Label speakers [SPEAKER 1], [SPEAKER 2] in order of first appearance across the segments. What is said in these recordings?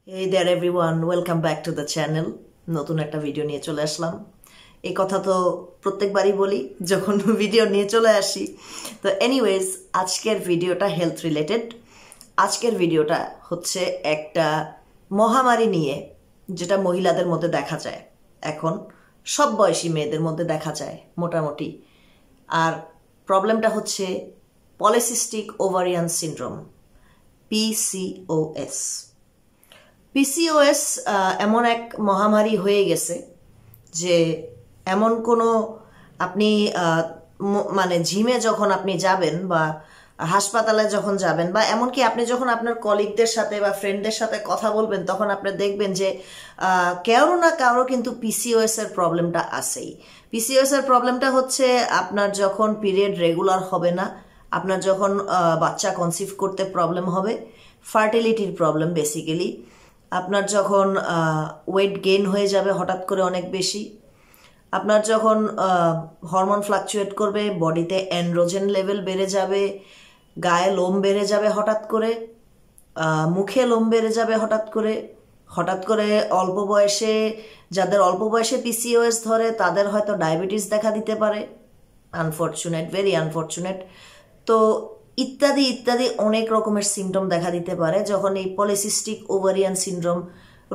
[SPEAKER 1] Hey there everyone, welcome back to the channel. নতুন একটা video নিয়ে চলে আসলাম। এই কথা তো প্রত্যেকবারই বলি যখন ভিডিও নিয়ে চলে আসি। তো এনিওয়েজ আজকের ভিডিওটা হেলথ রিলেটেড। আজকের ভিডিওটা হচ্ছে একটা মহামারী নিয়ে, যেটা মহিলাদের মধ্যে দেখা যায়। এখন সব বয়সী মেয়েদের মধ্যে দেখা যায় মোটামুটি। আর প্রবলেমটা হচ্ছে polycystic ovarian syndrome, PCOS। PCOS এমন এক মহামারী হয়ে গেছে যে এমন কোনো আপনি মানে জিমে যখন আপনি যাবেন বা হাসপাতালে যখন যাবেন বা এমনকি আপনি যখন আপনার কলিগদের সাথে বা ফ্রেন্ডদের সাথে কথা বলবেন, তখন আপনি দেখবেন যে কারো না কারো কিন্তু পিসিওএস এর প্রবলেমটা আছেই। পিসিওএস এর প্রবলেমটা হচ্ছে আপনার যখন পিরিয়ড রেগুলার হবে না, আপনার যখন বাচ্চা কনসিভ করতে প্রবলেম হবে, ফার্টিলিটির প্রবলেম বেসিক্যালি, আপনার যখন ওয়েট গেইন হয়ে যাবে হঠাৎ করে অনেক বেশি, আপনার যখন হরমোন ফ্লাকচুয়েট করবে, বডিতে অ্যান্ড্রোজেন লেভেল বেড়ে যাবে, গায়ে লোম বেড়ে যাবে হঠাৎ করে, মুখে লোম বেড়ে যাবে হঠাৎ করে অল্প বয়সে, যাদের অল্প বয়সে পিসিওএস ধরে তাদের হয়তো ডায়াবেটিস দেখা দিতে পারে, আনফর্চুনেট, ভেরি আনফর্চুনেট। তো ইত্যাদি ইত্যাদি অনেক রকমের সিমটম দেখা দিতে পারে যখন এই পলিসিস্টিক ওভারিয়ান সিনড্রোম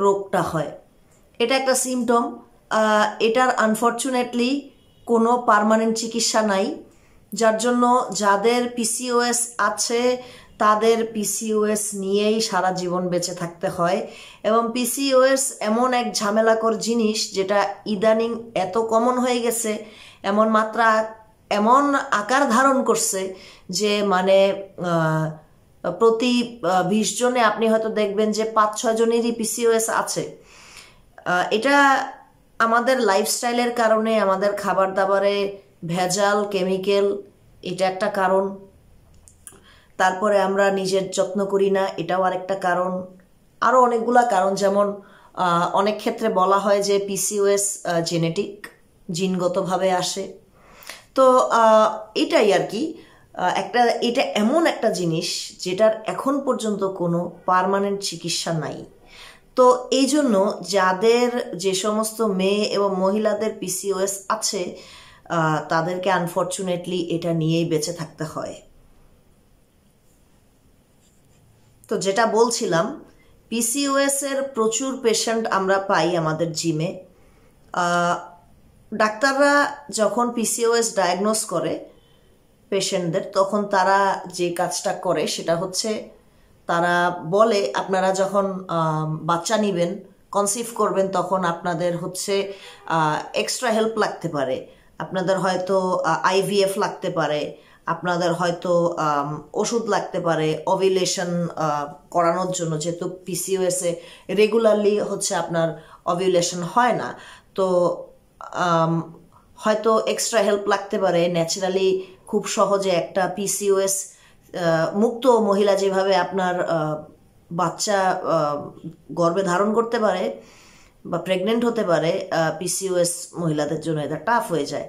[SPEAKER 1] রোগটা হয়। এটা একটা সিমটম, এটার আনফর্চুনেটলি কোনো পার্মানেন্ট চিকিৎসা নাই, যার জন্য যাদের পিসিওএস আছে তাদের পিসিওএস নিয়েই সারা জীবন বেঁচে থাকতে হয়। এবং পিসিওএস এমন এক ঝামেলাকর জিনিস যেটা ইদানিং এত কমন হয়ে গেছে, এমন আকার ধারণ করছে যে মানে প্রতি 20 জনে আপনি হয়তো দেখবেন যে 5-6 জনেরই পিসিওএস আছে। এটা আমাদের লাইফস্টাইলের কারণে, আমাদের খাবার দাবারে ভেজাল, কেমিক্যাল, এটা একটা কারণ। তারপরে আমরা নিজের যত্ন করি না, এটাও আরেকটা কারণ। আরও অনেকগুলা কারণ, যেমন অনেক ক্ষেত্রে বলা হয় যে পিসিওএস জেনেটিক, জিনগতভাবে আসে। তো এটাই আর কি, এটা এমন একটা জিনিস যেটার এখন পর্যন্ত কোনো পার্মানেন্ট চিকিৎসা নাই। তো এই জন্য যাদের, যে সমস্ত মেয়ে এবং মহিলাদের পিসিওএস আছে তাদেরকে আনফর্চুনেটলি এটা নিয়েই বেঁচে থাকতে হয়। তো যেটা বলছিলাম, পিসিওএস এর প্রচুর পেশেন্ট আমরা পাই আমাদের জিমে। ডাক্তাররা যখন পিসিওএস ডায়াগনোস করে পেশেন্টদের, তখন তারা যে কাজটা করে সেটা হচ্ছে তারা বলে আপনারা যখন বাচ্চা নেবেন, কনসিভ করবেন, তখন আপনাদের হচ্ছে এক্সট্রা হেল্প লাগতে পারে, আপনাদের হয়তো আইভিএফ লাগতে পারে, আপনাদের হয়তো ওষুধ লাগতে পারে ওভিউলেশন করানোর জন্য, যেহেতু পিসিওএসে রেগুলারলি হচ্ছে আপনার ওভিউলেশন হয় না। তো হয়তো এক্সট্রা হেল্প লাগতে পারে। ন্যাচারালি খুব সহজে একটা পিসিওএস মুক্ত মহিলা যেভাবে আপনার বাচ্চা গর্ভে ধারণ করতে পারে বা প্রেগনেন্ট হতে পারে, পিসিওএস মহিলাদের জন্য এটা টাফ হয়ে যায়।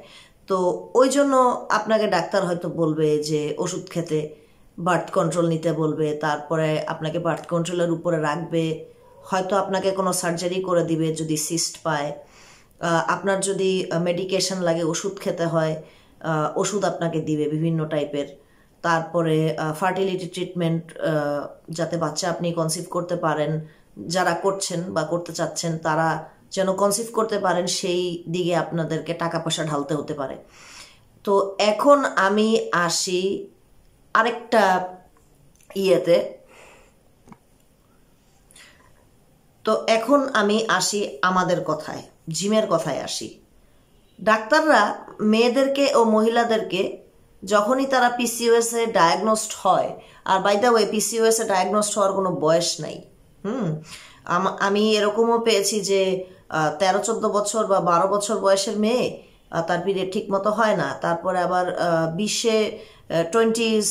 [SPEAKER 1] তো ওই জন্য আপনাকে ডাক্তার হয়তো বলবে যে ওষুধ খেতে, বার্থ কন্ট্রোল নিতে বলবে, তারপরে আপনাকে বার্থ কন্ট্রোলের উপরে রাখবে, হয়তো আপনাকে কোনো সার্জারি করে দিবে যদি সিস্ট পায়, আপনার যদি মেডিকেশন লাগে, ওষুধ খেতে হয়, ওষুধ আপনাকে দিবে বিভিন্ন টাইপের। তারপরে ফার্টিলিটি ট্রিটমেন্ট, যাতে বাচ্চা আপনি কনসিভ করতে পারেন, যারা করছেন বা করতে চাচ্ছেন তারা যেন কনসিভ করতে পারেন, সেই দিকে আপনাদেরকে টাকা পয়সা ঢালতে হতে পারে। তো এখন আমি আসি আরেকটা ইয়েতে। তো এখন আমি আসি আমাদের কথায়, জিমের কথায় আসি। ডাক্তাররা মেয়েদেরকে ও মহিলাদেরকে যখনই তারা পিসিওএস এ ডায়াগনোসড হয়, আর বাই দ্য ওয়ে পিসিওএস এ ডায়াগনোসড হওয়ার কোনো বয়স নাই। আমি এরকমও পেয়েছি যে 13-14 বছর বা 12 বছর বয়সের মেয়ে, তার পিরিয়ড ঠিক মতো হয় না, তারপরে আবার 20-এ 20s,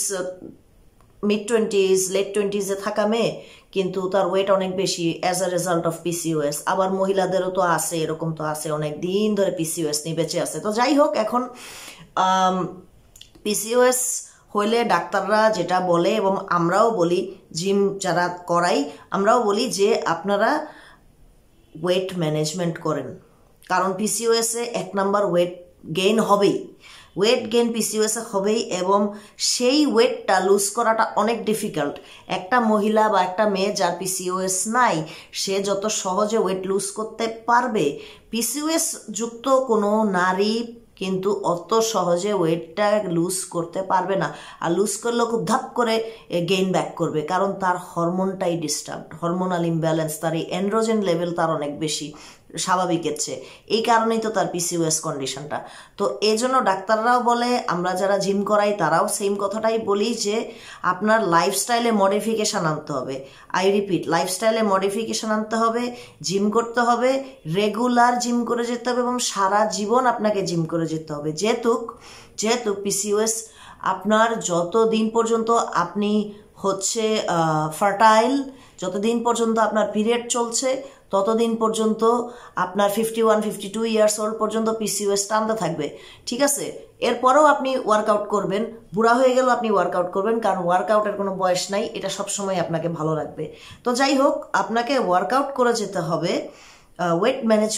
[SPEAKER 1] মিড-20s, লেট-20s থাকা মেয়ে, কিন্তু তার ওয়েট অনেক বেশি as a result of PCOS. আবার মহিলাদেরও তো আছে, এরকম তো আছে, অনেক দিন ধরে পিসিওএস নিয়ে বেঁচে আছে। তো যাই হোক, এখন পিসিওএস হইলে ডাক্তাররা যেটা বলে এবং আমরাও বলি, জিম যারা করাই আমরাও বলি যে আপনারা ওয়েট ম্যানেজমেন্ট করেন। কারণ পিসিওএসে 1 নাম্বার ওয়েট গেইন হবেই, ওয়েট গেইন পিসিওএসে হবেই, এবং সেই ওয়েটটা লুজ করাটা অনেক ডিফিকাল্ট। একটা মহিলা বা একটা মেয়ে যার পিসিওএস নাই, সে যত সহজে ওয়েট লুজ করতে পারবে, পিসিওএস যুক্ত কোনো নারী কিন্তু অত সহজে ওয়েটটা লুজ করতে পারবে না। আর লুজ করলেও খুব ধাপ করে গেইন ব্যাক করবে, কারণ তার হরমোনটাই ডিস্টার্ব, হরমোনাল ইমব্যালেন্স, তার এই অ্যান্ড্রোজেন লেভেল তার অনেক বেশি স্বাভাবিকের চেয়ে। এই কারণেই তো তার পিসিওএস কন্ডিশনটা। তো এই জন্য ডাক্তাররাও বলে, আমরা যারা জিম করাই তারাও সেম কথাটাই বলি যে আপনার লাইফস্টাইলে মডিফিকেশান আনতে হবে। আই রিপিট, লাইফস্টাইলে মডিফিকেশান আনতে হবে, জিম করতে হবে, রেগুলার জিম করে যেতে হবে, এবং সারা জীবন আপনাকে জিম করে যেতে হবে। যেহেতু পিসিওএস আপনার যতদিন পর্যন্ত আপনি হচ্ছে ফার্টাইল, যতদিন পর্যন্ত আপনার পিরিয়ড চলছে, ততদিন পর্যন্ত আপনার 51-52 ইয়ার্স ওল্ড পর্যন্ত পিসিওএস টানতে থাকবে, ঠিক আছে? এরপরেও আপনি ওয়ার্কআউট করবেন, বুড়া হয়ে গেলেও আপনি ওয়ার্কআউট করবেন, কারণ ওয়ার্কআউটের কোনো বয়স নাই, এটা সবসময় আপনাকে ভালো রাখবে। তো যাই হোক, আপনাকে ওয়ার্কআউট করে যেতে হবে ওয়েট ম্যানেজ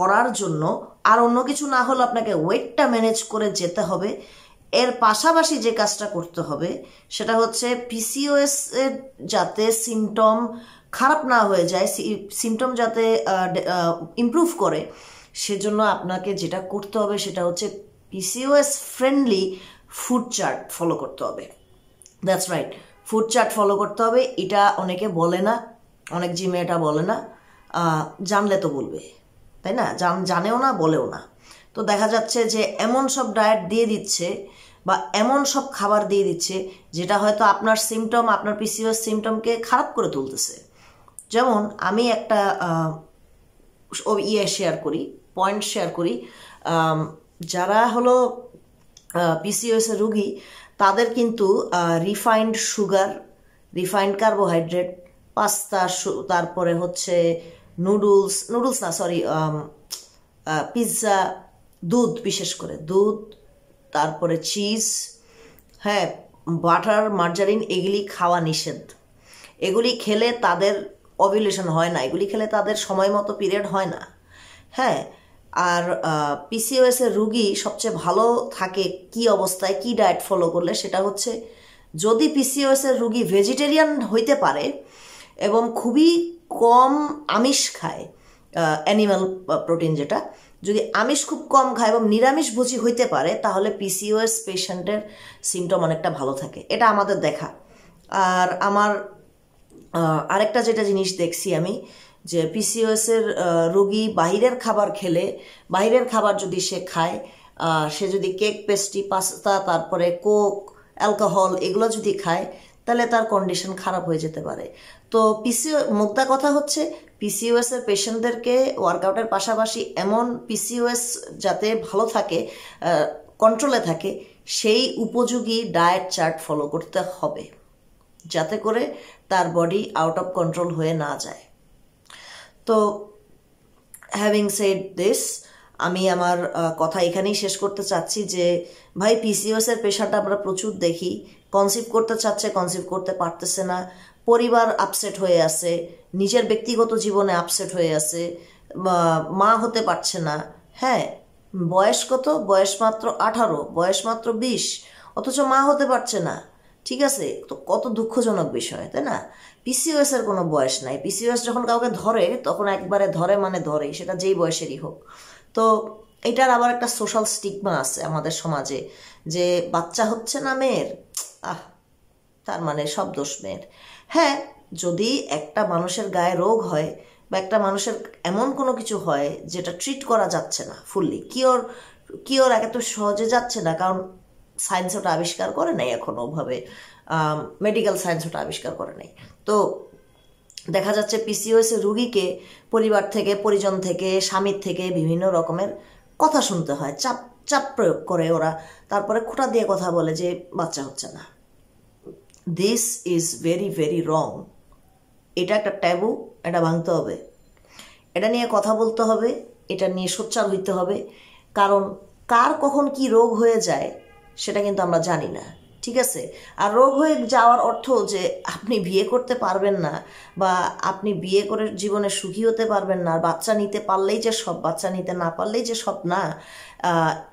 [SPEAKER 1] করার জন্য। আর অন্য কিছু না হলে আপনাকে ওয়েটটা ম্যানেজ করে যেতে হবে। এর পাশাপাশি যে কাজটা করতে হবে সেটা হচ্ছে পিসিওএস এর যাতে সিমটম খারাপ না হয়ে যায়, সিমটম যাতে ইমপ্রুভ করে, সেজন্য আপনাকে যেটা করতে হবে সেটা হচ্ছে PCOS friendly food chart follow করতে হবে। That's right, food chart follow করতে হবে। এটা অনেকে বলে না, অনেক জিমে এটা বলে না, জানলে তো বলবে, তাই না? জানেও না, বলেও না। তো দেখা যাচ্ছে যে এমন সব ডায়েট দিয়ে দিচ্ছে বা এমন সব খাবার দিয়ে দিচ্ছে যেটা হয়তো আপনার সিমটম, আপনার পিসিওএস সিমটমকে খারাপ করে তুলতেছে। যেমন আমি একটা পয়েন্ট শেয়ার করি। যারা হলো পিসিওএস এর রুগী, তাদের কিন্তু refined sugar, refined carbohydrate, pasta, তারপরে হচ্ছে পিৎজা, দুধ, বিশেষ করে দুধ, তারপরে চিজ, হ্যাঁ, বাটার, মার্জারিন, এগুলি খাওয়া নিষেধ। এগুলি খেলে তাদের ওভুলেশন হয় না, এগুলি খেলে তাদের সময় মতো পিরিয়ড হয় না। হ্যাঁ, আর পিসিওএস এর রুগী সবচেয়ে ভালো থাকে কি অবস্থায়, কি ডায়েট ফলো করলে, সেটা হচ্ছে যদি পিসিওএস এর রুগী ভেজিটেরিয়ান হইতে পারে এবং খুবই কম আমিষ খায়, অ্যানিমাল প্রোটিন যেটা, যদি আমিষ খুব কম খায় এবং নিরামিষভোজী হইতে পারে, তাহলে পিসিওএস পেশেন্টের সিমটম অনেকটা ভালো থাকে। এটা আমাদের দেখা। আর আমার আরেকটা যেটা জিনিস দেখছি আমি, যে পিসিওএস এর রোগী বাহিরের খাবার খেলে, বাহিরের খাবার যদি সে খায়, সে যদি কেক, পেস্ট্রি, পাস্তা, তারপরে কোক, অ্যালকোহল, এগুলো যদি খায়, তাহলে তার কন্ডিশন খারাপ হয়ে যেতে পারে। তো মোদ্দা কথা হচ্ছে পিসিওএস এর পেশেন্টদেরকে ওয়ার্কআউটের পাশাপাশি এমন পিসিওএস যাতে ভালো থাকে, কন্ট্রোলে থাকে, সেই উপযোগী ডায়েট চার্ট ফলো করতে হবে, যাতে করে তার বডি আউট অফ কন্ট্রোল হয়ে না যায়। তো হ্যাভিং সেড দিস, আমি আমার কথা এখানেই শেষ করতে চাচ্ছি যে ভাই, পিসিওএস এর পেশাটা আমরা প্রচুর দেখি, কনসিভ করতে চাচ্ছে, কনসিভ করতে পারতেছে না, পরিবার আপসেট হয়ে আছে, নিজের ব্যক্তিগত জীবনে আপসেট হয়ে আছে, মা হতে পারছে না। হ্যাঁ, বয়স কত? বয়স মাত্র 18, বয়স মাত্র 20, অথচ মা হতে পারছে না। ঠিক আছে, তো কত দুঃখজনক বিষয়, তাই না? পিসিওএস এর কোনো বয়স নাই। পিসিওএস যখন কাউকে ধরে, তখন একবারে ধরে মানে ধরে, সেটা যেই বয়সেরই হোক। তো এটার আবার একটা সোশ্যাল স্টিগমা আছে আমাদের সমাজে, যে বাচ্চা হচ্ছে না মেয়ের, তার মানে সব দোষ মেয়ের। হ্যাঁ, যদি একটা মানুষের গায়ে রোগ হয় বা একটা মানুষের এমন কোনো কিছু হয় যেটা ট্রিট করা যাচ্ছে না ফুললি, কিওর এত সহজে যাচ্ছে না, কারণ সায়েন্স ওটা আবিষ্কার করে নাই এখনো, ওভাবে মেডিকেল সায়েন্স ওটা আবিষ্কার করে নাই। তো দেখা যাচ্ছে পিসিওএস এর রুগীকে পরিবার থেকে, পরিজন থেকে, স্বামীর থেকে বিভিন্ন রকমের কথা শুনতে হয়, চাপ প্রয়োগ করে ওরা, তারপরে খোঁটা দিয়ে কথা বলে যে বাচ্চা হচ্ছে না। This is very very wrong. এটা একটা ট্যাবু, এটা ভাঙতে হবে, এটা নিয়ে কথা বলতে হবে, এটা নিয়ে সোচ্চার হইতে হবে। কারণ কার কখন কি রোগ হয়ে যায় সেটা কিন্তু আমরা জানি না। ঠিক আছে। আর রোগ হয়ে যাওয়ার অর্থ যে আপনি বিয়ে করতে পারবেন না, বা আপনি বিয়ে করে জীবনে সুখী হতে পারবেন না, বাচ্চা নিতে পারলেই যে সব, বাচ্চা নিতে না পারলেই যে সব না।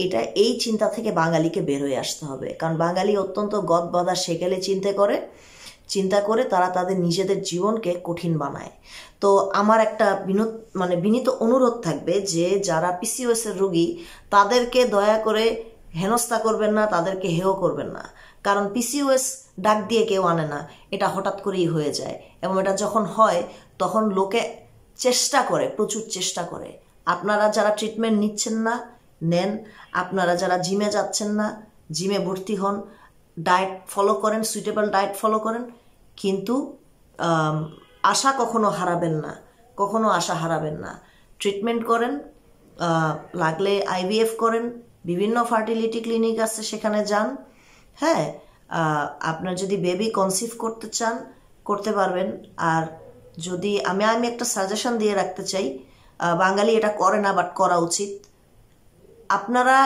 [SPEAKER 1] এটা এই চিন্তা থেকে বাঙালিকে বের হয়ে আসতে হবে, কারণ বাঙালি অত্যন্ত গদবাঁধা সেকেলে চিন্তা করে তারা তাদের নিজেদের জীবনকে কঠিন বানায়। তো আমার একটা বিনীত অনুরোধ থাকবে যে যারা পিসিওএস এর রোগী তাদেরকে দয়া করে হেনস্থা করবেন না, তাদেরকে হেয় করবেন না, কারণ পিসিওএস ডাক দিয়ে কেউ আনে না, এটা হঠাৎ করেই হয়ে যায়। এবং এটা যখন হয় তখন লোকে প্রচুর চেষ্টা করে। আপনারা যারা ট্রিটমেন্ট নিচ্ছেন না, নেন। আপনারা যারা জিমে যাচ্ছেন না, জিমে ভর্তি হন, ডায়েট ফলো করেন, সুইটেবল ডায়েট ফলো করেন, কিন্তু আশা কখনো হারাবেন না। ট্রিটমেন্ট করেন, লাগলে আইভিএফ করেন, বিভিন্ন ফার্টিলিটি ক্লিনিক আছে, সেখানে যান। হ্যাঁ, আপনার যদি বেবি কনসিভ করতে চান করতে পারবেন। আর যদি আমি একটা সাজেশন দিয়ে রাখতে চাই, বাঙালি এটা করে না, বাট করা উচিত। আপনারা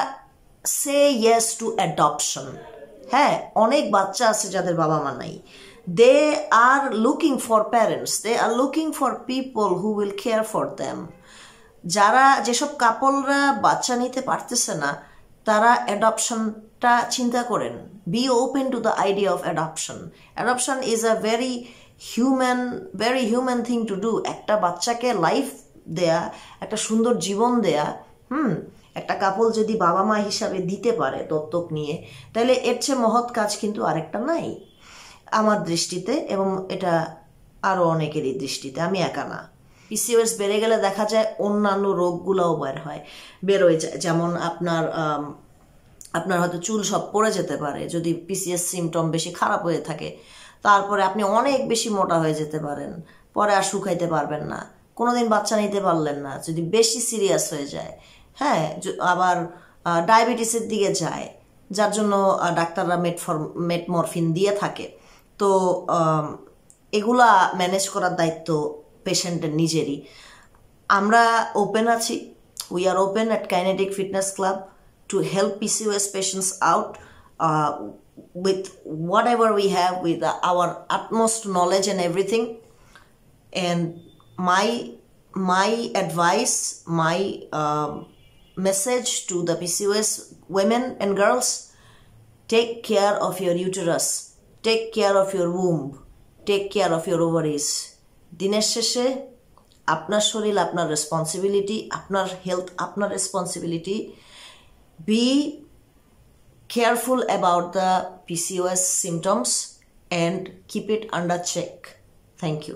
[SPEAKER 1] সে ইয়েস টু অ্যাডপশন। হ্যাঁ, অনেক বাচ্চা আছে যাদের বাবা মা নাই। They are looking for parents, they are looking for people who will care for them. যেসব কাপলরা বাচ্চা নিতে পারতেছে না, তারা অ্যাডপশনটা চিন্তা করেন। Be open to the idea of adoption. Adoption is a very human thing to do. একটা বাচ্চাকে লাইফ দেয়া, একটা সুন্দর জীবন দেয়া, একটা কাপল যদি বাবা মা হিসাবে দিতে পারে দত্তক নিয়ে, তাহলে এর চেয়ে মহৎ কাজ কিন্তু আরেকটা নাই আমার দৃষ্টিতে, এবং এটা আরও অনেকেরই দৃষ্টিতে। আমি একা না। পিসিওএস বেড়ে গেলে দেখা যায় অন্যান্য রোগগুলোও বেরোয় যায়। যেমন আপনার হয়তো চুল সব পড়ে যেতে পারে যদি পিসিএস সিমটম বেশি খারাপ হয়ে থাকে। তারপরে আপনি অনেক বেশি মোটা হয়ে যেতে পারেন, পরে আর শুকাইতে পারবেন না, কোনোদিন বাচ্চা নিতে পারলেন না যদি বেশি সিরিয়াস হয়ে যায়। হ্যাঁ, আবার ডায়াবেটিসের দিকে যায়, যার জন্য ডাক্তাররা মেটমরফিন দিয়ে থাকে। তো এগুলা ম্যানেজ করার দায়িত্ব পেশেন্টের নিজেরই। আমরা ওপেন আছি, we are open at kinetic fitness club to help PCOS patients out with whatever we have, with our utmost knowledge and everything. And my advice, my message to the PCOS women and girls: take care of your uterus, take care of your womb, take care of your ovaries. দিনের শেষে আপনার শরীর আপনার responsibility, আপনার health আপনার responsibility. Be careful about the PCOS symptoms and keep it under check. Thank you.